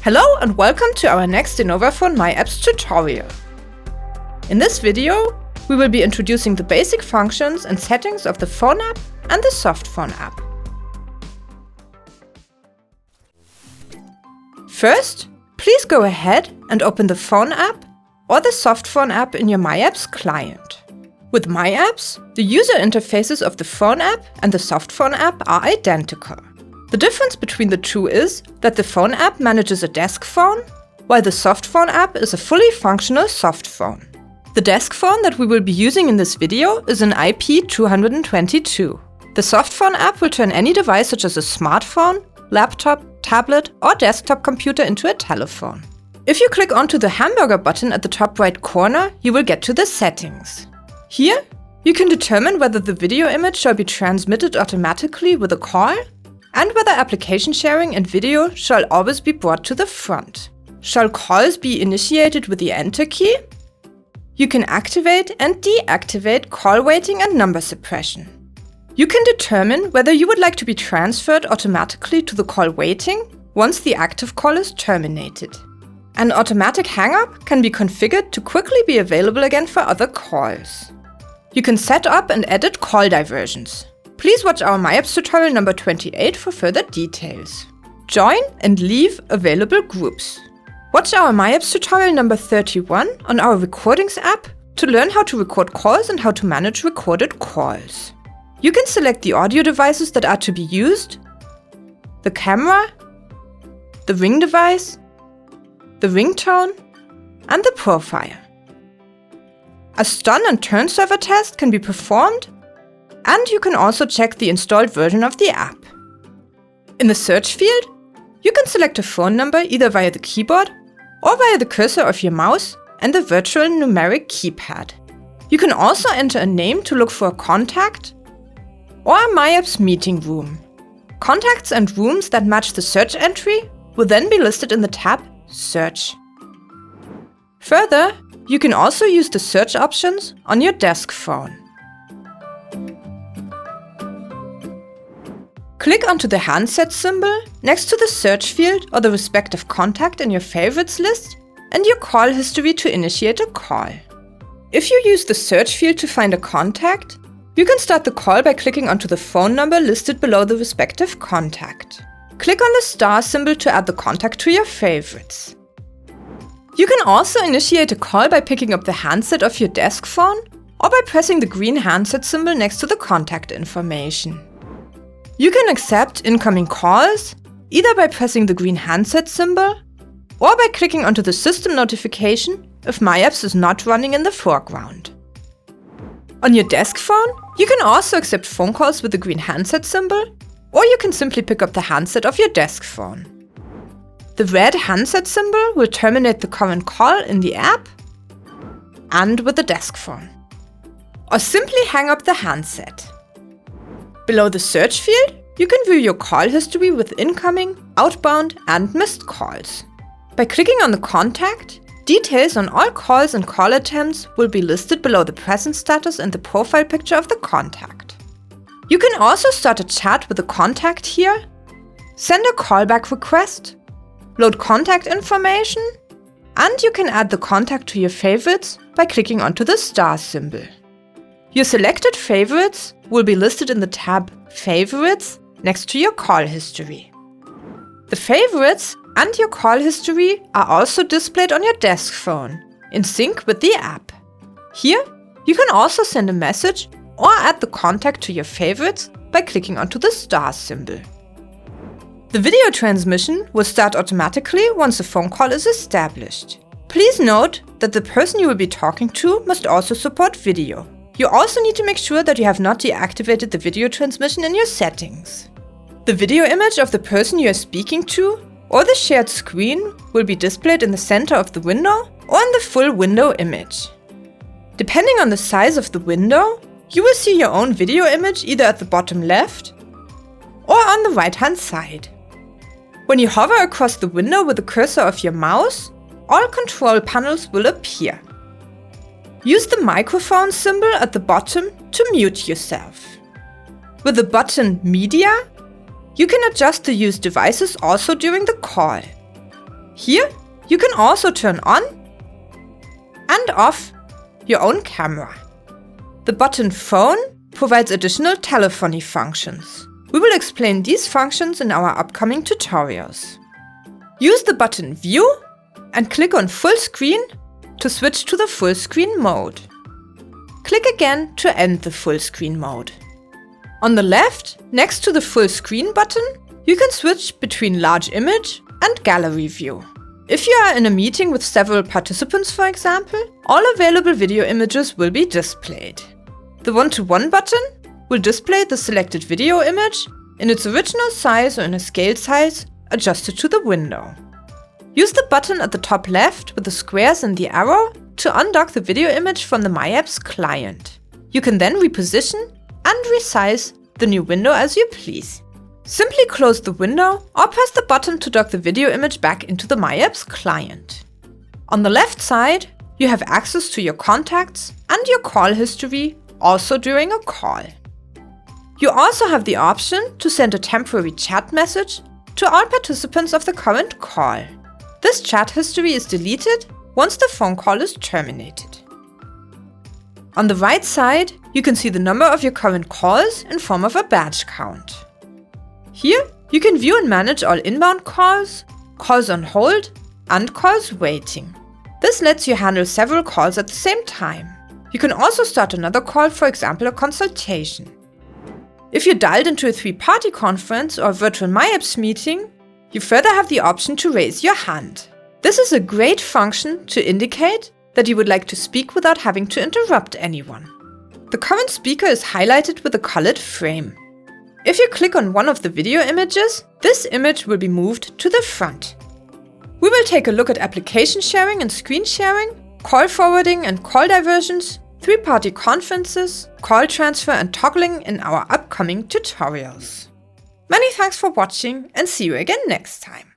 Hello and welcome to our next innovaphone myApps tutorial. In this video, we will be introducing the basic functions and settings of the phone app and the Softphone app. First, please go ahead and open the phone app or the Softphone app in your myApps client. With myApps, the user interfaces of the phone app and the Softphone app are identical. The difference between the two is that the phone app manages a desk phone, while the Softphone app is a fully functional soft phone. The desk phone that we will be using in this video is an IP222. The Softphone app will turn any device such as a smartphone, laptop, tablet or desktop computer into a telephone. If you click onto the hamburger button at the top right corner, you will get to the settings. Here, you can determine whether the video image shall be transmitted automatically with a call and whether application sharing and video shall always be brought to the front. Shall calls be initiated with the Enter key? You can activate and deactivate call waiting and number suppression. You can determine whether you would like to be transferred automatically to the call waiting once the active call is terminated. An automatic hang-up can be configured to quickly be available again for other calls. You can set up and edit call diversions. Please watch our myApps tutorial number 28 for further details. Join and leave available groups. Watch our myApps tutorial number 31 on our Recordings app to learn how to record calls and how to manage recorded calls. You can select the audio devices that are to be used, the camera, the ring device, the ringtone, and the profile. A stun and turn server test can be performed, and you can also check the installed version of the app. In the search field, you can select a phone number either via the keyboard or via the cursor of your mouse and the virtual numeric keypad. You can also enter a name to look for a contact or a myApps meeting room. Contacts and rooms that match the search entry will then be listed in the tab Search. Further, you can also use the search options on your desk phone. Click onto the handset symbol next to the search field or the respective contact in your favorites list and your call history to initiate a call. If you use the search field to find a contact, you can start the call by clicking onto the phone number listed below the respective contact. Click on the star symbol to add the contact to your favorites. You can also initiate a call by picking up the handset of your desk phone or by pressing the green handset symbol next to the contact information. You can accept incoming calls either by pressing the green handset symbol or by clicking onto the system notification if myApps is not running in the foreground. On your desk phone, you can also accept phone calls with the green handset symbol, or you can simply pick up the handset of your desk phone. The red handset symbol will terminate the current call in the app and with the desk phone. Or simply hang up the handset. Below the search field, you can view your call history with incoming, outbound, and missed calls. By clicking on the contact, details on all calls and call attempts will be listed below the present status and the profile picture of the contact. You can also start a chat with the contact here, send a callback request, load contact information, and you can add the contact to your favorites by clicking onto the star symbol. Your selected favorites will be listed in the tab Favorites next to your call history. The favorites and your call history are also displayed on your desk phone, in sync with the app. Here, you can also send a message or add the contact to your favorites by clicking onto the star symbol. The video transmission will start automatically once a phone call is established. Please note that the person you will be talking to must also support video. You also need to make sure that you have not deactivated the video transmission in your settings. The video image of the person you are speaking to or the shared screen will be displayed in the center of the window or in the full window image. Depending on the size of the window, you will see your own video image either at the bottom left or on the right hand side. When you hover across the window with the cursor of your mouse, all control panels will appear. Use the microphone symbol at the bottom to mute yourself. With the button Media, You can adjust the used devices also during the call. Here, you can also turn on and off your own camera. The button Phone provides additional telephony functions. We will explain these functions in our upcoming tutorials. Use the button View and click on Full Screen to switch to the full screen mode. Click again to end the full screen mode. On the left, next to the full screen button, you can switch between large image and gallery view. If you are in a meeting with several participants, for example, all available video images will be displayed. The one-to-one button will display the selected video image in its original size or in a scale size adjusted to the window. Use the button at the top left with the squares and the arrow to undock the video image from the myApps client. You can then reposition and resize the new window as you please. Simply close the window or press the button to dock the video image back into the myApps client. On the left side, you have access to your contacts and your call history, also during a call. You also have the option to send a temporary chat message to all participants of the current call. This chat history is deleted once the phone call is terminated. On the right side, you can see the number of your current calls in form of a badge count. Here, you can view and manage all inbound calls, calls on hold, and calls waiting. This lets you handle several calls at the same time. You can also start another call, for example, a consultation. If you're dialed into a three-party conference or a virtual myApps meeting, you further have the option to raise your hand. This is a great function to indicate that you would like to speak without having to interrupt anyone. The current speaker is highlighted with a colored frame. If you click on one of the video images, this image will be moved to the front. We will take a look at application sharing and screen sharing, call forwarding and call diversions, three-party conferences, call transfer and toggling in our upcoming tutorials. Many thanks for watching and see you again next time.